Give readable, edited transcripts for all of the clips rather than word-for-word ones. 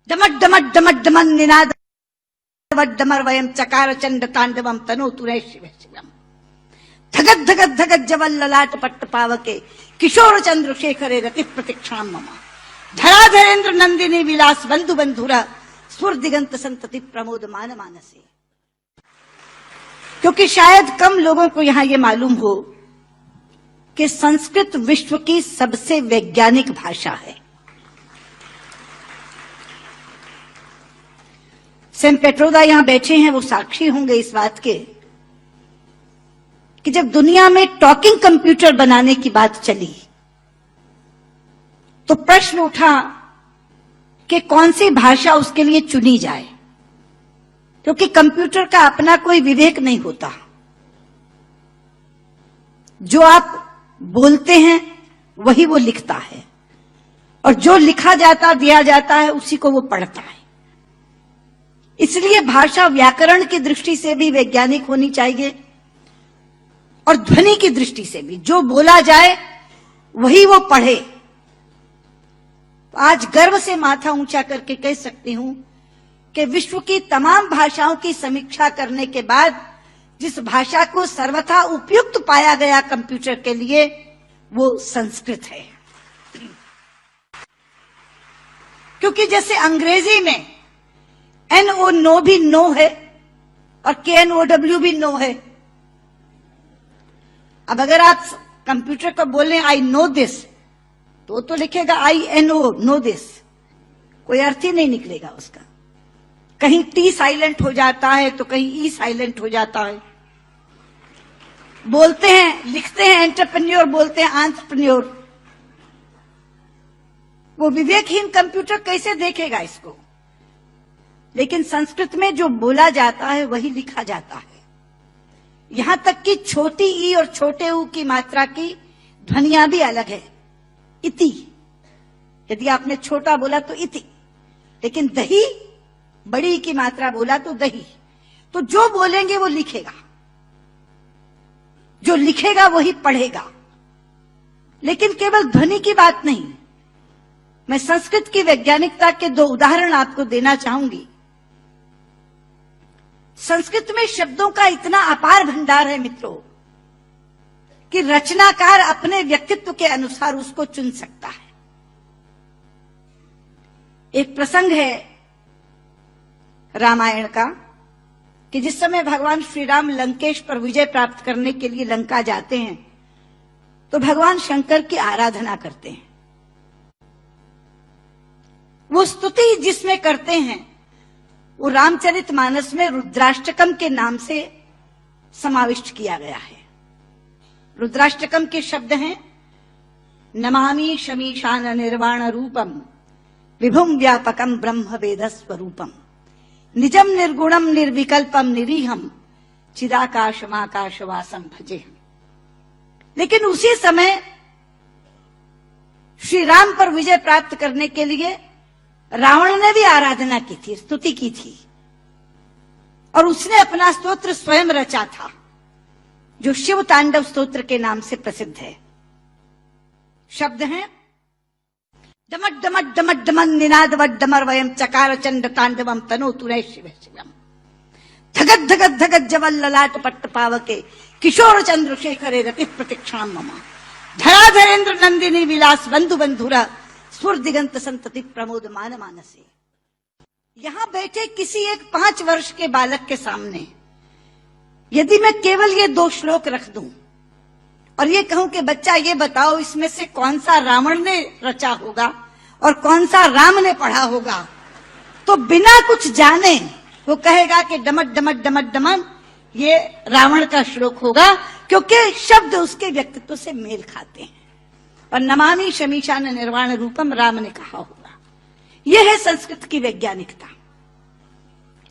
डमट डमट डमट demon Ninad डमर वयम चकार चंड तांडवम तनो तुरे शिव शिवम धगत धगत धगत जवल ललाट पट्ट पावके किशोर चंद्रशेखरे रति प्रतीक्षाम मम धराधरेन्द्र नंदिनी विलास बंधु बंधुरा स्फुर दिगंत संतति प्रमोद मान मानसे। क्योंकि शायद कम लोगों को यहां यह मालूम हो कि संस्कृत विश्व की सबसे वैज्ञानिक भाषा है। सेम पेट्रोदा यहां बैठे हैं, वो साक्षी होंगे इस बात के कि जब दुनिया में टॉकिंग कंप्यूटर बनाने की बात चली तो प्रश्न उठा कि कौन सी भाषा उसके लिए चुनी जाए, क्योंकि कंप्यूटर का अपना कोई विवेक नहीं होता। जो आप बोलते हैं वही वो लिखता है और जो लिखा जाता दिया जाता है उसी को वो पढ़ता है। इसलिए भाषा व्याकरण की दृष्टि से भी वैज्ञानिक होनी चाहिए और ध्वनि की दृष्टि से भी। जो बोला जाए वही वो पढ़े। आज गर्व से माथा ऊंचा करके कह सकती हूं कि विश्व की तमाम भाषाओं की समीक्षा करने के बाद जिस भाषा को सर्वथा उपयुक्त पाया गया कंप्यूटर के लिए वो संस्कृत है। क्योंकि जैसे अंग्रेजी में NO नो भी नो है और KNOW भी नो है। अब अगर आप कंप्यूटर को बोलें आई नो दिस तो लिखेगा INO नो दिस, कोई अर्थ ही नहीं निकलेगा उसका। कहीं T साइलेंट हो जाता है तो कहीं E साइलेंट हो जाता है। बोलते हैं लिखते हैं एंटरप्रेन्योर, बोलते हैं एंटरप्रेन्योर। वो विवेकहीन कंप्यूटर कैसे देखेगा इसको? लेकिन संस्कृत में जो बोला जाता है वही लिखा जाता है। यहां तक कि छोटी ई और छोटे ऊ की मात्रा की ध्वनियां भी अलग है। इति, यदि आपने छोटा बोला तो इति, लेकिन दही बड़ी की मात्रा बोला तो दही। तो जो बोलेंगे वो लिखेगा, जो लिखेगा वही पढ़ेगा। लेकिन केवल ध्वनि की बात नहीं, मैं संस्कृत की वैज्ञानिकता के दो उदाहरण आपको देना चाहूंगी। संस्कृत में शब्दों का इतना अपार भंडार है मित्रों कि रचनाकार अपने व्यक्तित्व के अनुसार उसको चुन सकता है। एक प्रसंग है रामायण का कि जिस समय भगवान श्री राम लंकेश पर विजय प्राप्त करने के लिए लंका जाते हैं तो भगवान शंकर की आराधना करते हैं। वो स्तुति जिसमें करते हैं वो रामचरितमानस में रुद्राष्टकम के नाम से समाविष्ट किया गया है। रुद्राष्टकम के शब्द हैं नमामि शमीशान निर्वाण रूपम विभुम व्यापकम ब्रह्म वेद स्वरूपम निजम निर्गुणम निर्विकल्पम निरीहम चिदाकाशमाकाशवासम भजे। लेकिन उसी समय श्री राम पर विजय प्राप्त करने के लिए रावण ने भी आराधना की थी, स्तुति की थी, और उसने अपना स्तोत्र स्वयं रचा था जो शिव तांडव स्तोत्र के नाम से प्रसिद्ध है। शब्द हैं डमट डमट डमट डमन निनाद डमर वयम चकार चंड तांडवम तनो तुरे शिव शिवम धगत धगत धगत जवल ललाट पट्ट पावके किशोर चंद्रशेखरे रति प्रतीक्षाम मम धराधरेन्द्र नंदिनी विलास बंधु बंधुरा स्फुर दिगंत संतति प्रमोद मान मानसे। यहां बैठे किसी एक 5 वर्ष के बालक के सामने यदि मैं केवल ये 2 श्लोक रख दूं और ये कहूं कि बच्चा ये बताओ इसमें से कौन सा रावण ने रचा होगा और कौन सा राम ने पढ़ा होगा, तो बिना कुछ जाने वो कहेगा कि डमट डमट डमट डमन ये रावण का श्लोक होगा, क्योंकि शब्द उसके व्यक्तित्व से मेल खाते हैं। और नमामि शमीशान निर्वाण रूपम राम ने कहा होगा। यह है संस्कृत की वैज्ञानिकता।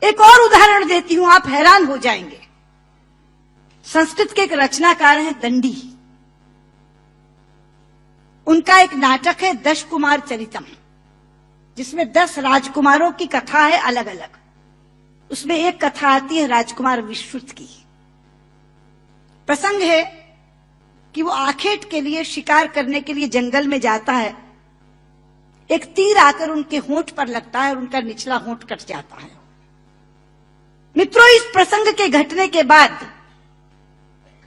एक और उदाहरण देती हूं, आप हैरान हो जाएंगे। संस्कृत के एक रचनाकार हैं दंडी। उनका एक नाटक है 10 कुमार चरितम, जिसमें 10 राजकुमारों की कथा है अलग अलग। उसमें एक कथा आती है राजकुमार विश्रुत की। प्रसंग है कि वो आखेट के लिए शिकार करने के लिए जंगल में जाता है। एक तीर आकर उनके होंठ पर लगता है और उनका निचला होंठ कट जाता है। मित्रों, इस प्रसंग के घटने के बाद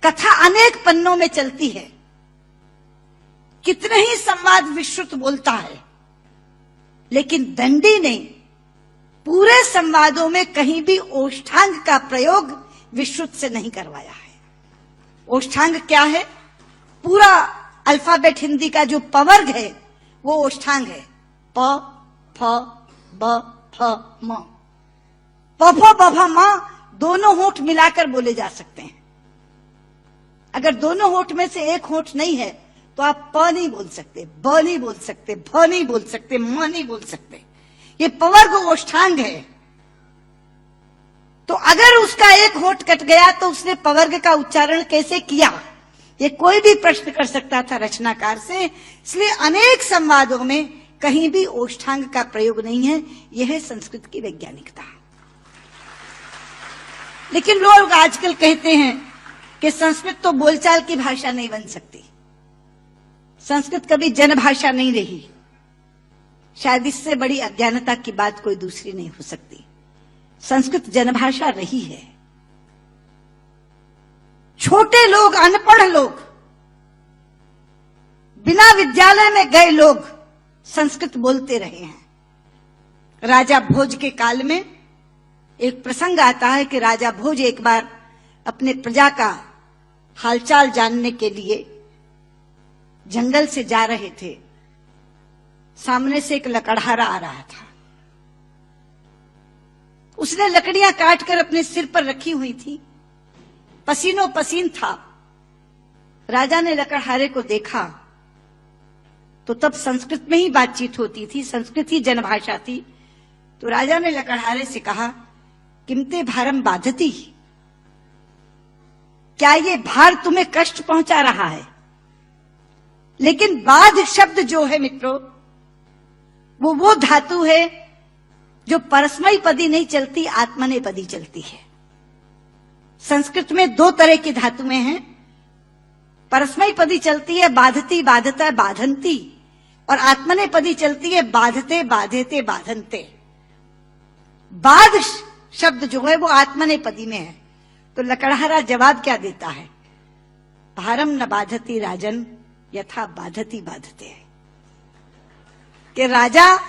कथा अनेक पन्नों में चलती है। कितने ही संवाद विश्रुत बोलता है, लेकिन दंडी ने पूरे संवादों में कहीं भी ओष्ठांग का प्रयोग विश्रुत से नहीं करवाया है। ओष्ठांग क्या है? पूरा अल्फाबेट हिंदी का जो पवर्ग है वो ओष्ठांग है। प, फ, ब, फ, म। प, फ, ब, फ, म दोनों होंठ मिलाकर बोले जा सकते हैं। अगर दोनों होंठ में से एक होंठ नहीं है तो आप प नहीं बोल सकते, ब नहीं बोल सकते, भ नहीं बोल सकते, म नहीं बोल सकते। ये पवर्ग ओष्ठांग है। तो अगर उसका एक होंठ कट गया तो उसने पवर्ग का उच्चारण कैसे किया, ये कोई भी प्रश्न कर सकता था रचनाकार से। इसलिए अनेक संवादों में कहीं भी ओष्ठांग का प्रयोग नहीं है। यह है संस्कृत की वैज्ञानिकता। लेकिन लोग आजकल कहते हैं कि संस्कृत तो बोलचाल की भाषा नहीं बन सकती, संस्कृत कभी जनभाषा नहीं रही। शायद इससे बड़ी अज्ञानता की बात कोई दूसरी नहीं हो सकती। संस्कृत जनभाषा रही है। छोटे लोग, अनपढ़ लोग, बिना विद्यालय में गए लोग संस्कृत बोलते रहे हैं। राजा भोज के काल में एक प्रसंग आता है कि राजा भोज एक बार अपने प्रजा का हालचाल जानने के लिए जंगल से जा रहे थे। सामने से एक लकड़हारा आ रहा था। उसने लकड़ियां काटकर अपने सिर पर रखी हुई थी, पसीनों पसीन था। राजा ने लकड़हारे को देखा तो तब संस्कृत में ही बातचीत होती थी, संस्कृत ही जनभाषा थी। तो राजा ने लकड़हारे से कहा, किमते भारम बाधती, क्या ये भार तुम्हें कष्ट पहुंचा रहा है? लेकिन बाध शब्द जो है मित्रों, वो धातु है जो परस्मयी पदी नहीं चलती, आत्मनेपदी चलती है। संस्कृत में दो तरह की धातुएं हैं। परस्मयी पदी चलती है बाधती, बाधता, बाधंती, और आत्मनेपदी चलती है बाधते, बाधेते, बाधनते। बाध शब्द जो है वो आत्मनेपदी में है। तो लकड़हारा जवाब क्या देता है? भारम न बाधती राजन यथा बाधती बाधते। कि राजा,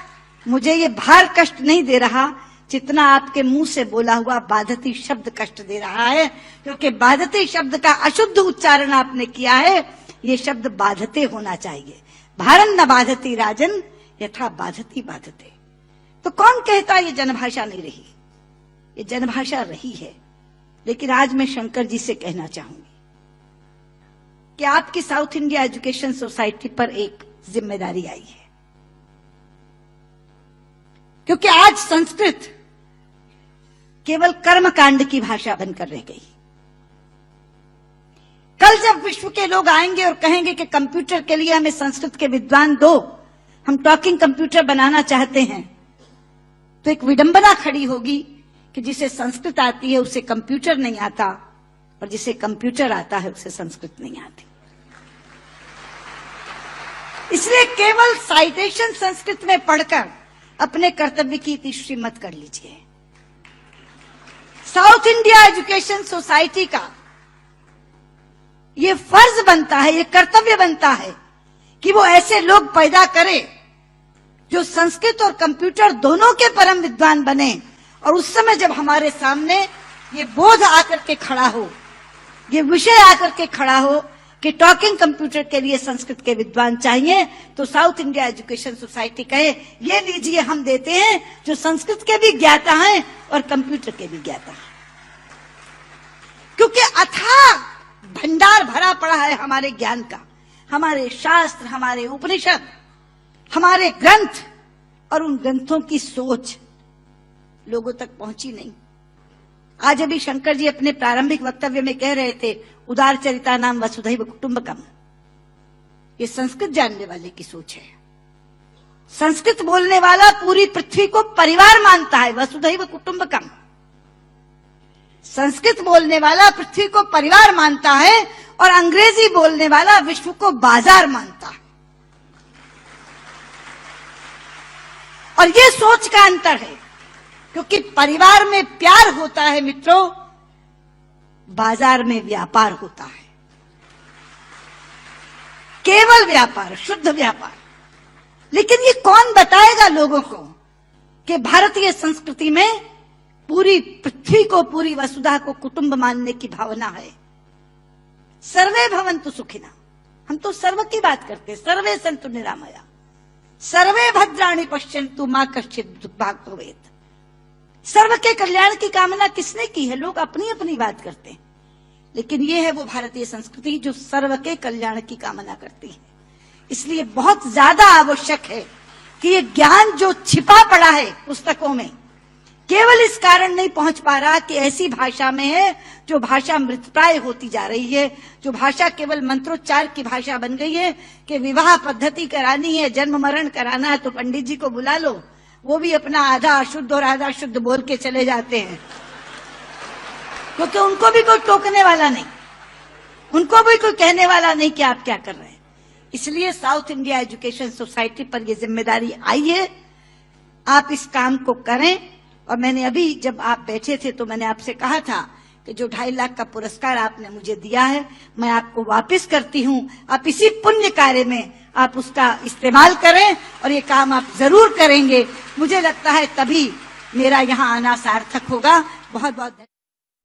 मुझे ये भार कष्ट नहीं दे रहा जितना आपके मुंह से बोला हुआ बाधती शब्द कष्ट दे रहा है, क्योंकि बाधती शब्द का अशुद्ध उच्चारण आपने किया है। ये शब्द बाधते होना चाहिए। भारन न बाधती राजन यथा बाधती बाधते। तो कौन कहता ये जनभाषा नहीं रही? ये जनभाषा रही है। लेकिन आज मैं शंकर जी से कहना चाहूंगी कि आपकी साउथ इंडिया एजुकेशन सोसाइटी पर एक जिम्मेदारी आई है, क्योंकि आज संस्कृत केवल कर्मकांड की भाषा बनकर रह गई। कल जब विश्व के लोग आएंगे और कहेंगे कि कंप्यूटर के लिए हमें संस्कृत के विद्वान दो, हम टॉकिंग कंप्यूटर बनाना चाहते हैं, तो एक विडंबना खड़ी होगी कि जिसे संस्कृत आती है उसे कंप्यूटर नहीं आता, और जिसे कंप्यूटर आता है उसे संस्कृत नहीं आती। इसलिए केवल साइटेशन संस्कृत में पढ़कर अपने कर्तव्य की तीसरी मत कर लीजिए। साउथ इंडिया एजुकेशन सोसाइटी का ये फर्ज बनता है, ये कर्तव्य बनता है कि वो ऐसे लोग पैदा करे जो संस्कृत और कंप्यूटर दोनों के परम विद्वान बने। और उस समय जब हमारे सामने ये बोध आकर के खड़ा हो, ये विषय आकर के खड़ा हो कि टॉकिंग कंप्यूटर के लिए संस्कृत के विद्वान चाहिए, तो साउथ इंडिया एजुकेशन सोसाइटी कहे, ये लीजिए हम देते हैं जो संस्कृत के भी ज्ञाता हैं और कंप्यूटर के भी ज्ञाता हैं। क्योंकि अथाह भंडार भरा पड़ा है हमारे ज्ञान का, हमारे शास्त्र, हमारे उपनिषद, हमारे ग्रंथ, और उन ग्रंथों की सोच लोगों तक पहुंची नहीं। आज अभी शंकर जी अपने प्रारंभिक वक्तव्य में कह रहे थे, उदार चरिता नाम वसुधैव कुटुंबकम। ये संस्कृत जानने वाले की सोच है। संस्कृत बोलने वाला पूरी पृथ्वी को परिवार मानता है, वसुधैव कुटुंबकम। संस्कृत बोलने वाला पृथ्वी को परिवार मानता है, और अंग्रेजी बोलने वाला विश्व को बाजार मानता है। और ये सोच का अंतर है, क्योंकि परिवार में प्यार होता है मित्रों, बाजार में व्यापार होता है, केवल व्यापार, शुद्ध व्यापार। लेकिन ये कौन बताएगा लोगों को कि भारतीय संस्कृति में पूरी पृथ्वी को, पूरी वसुधा को कुटुंब मानने की भावना है। सर्वे भवन्तु सुखिनः, हम तो सर्व की बात करते हैं, सर्वे सन्तु निरामया, सर्वे भद्राणि पश्यन्तु मा कश्चित् दुर्भाग् भवेत्। सर्व के कल्याण की कामना किसने की है? लोग अपनी अपनी बात करते हैं, लेकिन ये है वो भारतीय संस्कृति जो सर्व के कल्याण की कामना करती है। इसलिए बहुत ज्यादा आवश्यक है कि ये ज्ञान जो छिपा पड़ा है पुस्तकों में, केवल इस कारण नहीं पहुंच पा रहा कि ऐसी भाषा में है जो भाषा मृतप्राय होती जा रही है, जो भाषा केवल मंत्रोच्चार की भाषा बन गई है कि विवाह पद्धति करानी है, जन्म मरण कराना है तो पंडित जी को बुला लो, वो भी अपना आधा अशुद्ध और आधा शुद्ध बोल के चले जाते हैं, क्योंकि उनको भी कोई टोकने वाला नहीं, उनको भी कोई कहने वाला नहीं कि आप क्या कर रहे हैं। इसलिए साउथ इंडिया एजुकेशन सोसाइटी पर यह जिम्मेदारी आई है, आप इस काम को करें। और मैंने अभी जब आप बैठे थे तो मैंने आपसे कहा था कि जो 2.5 लाख का पुरस्कार आपने मुझे दिया है मैं आपको वापस करती हूं, आप इसी पुण्य कार्य में आप उसका इस्तेमाल करें और ये काम आप जरूर करेंगे। मुझे लगता है तभी मेरा यहाँ आना सार्थक होगा। बहुत बहुत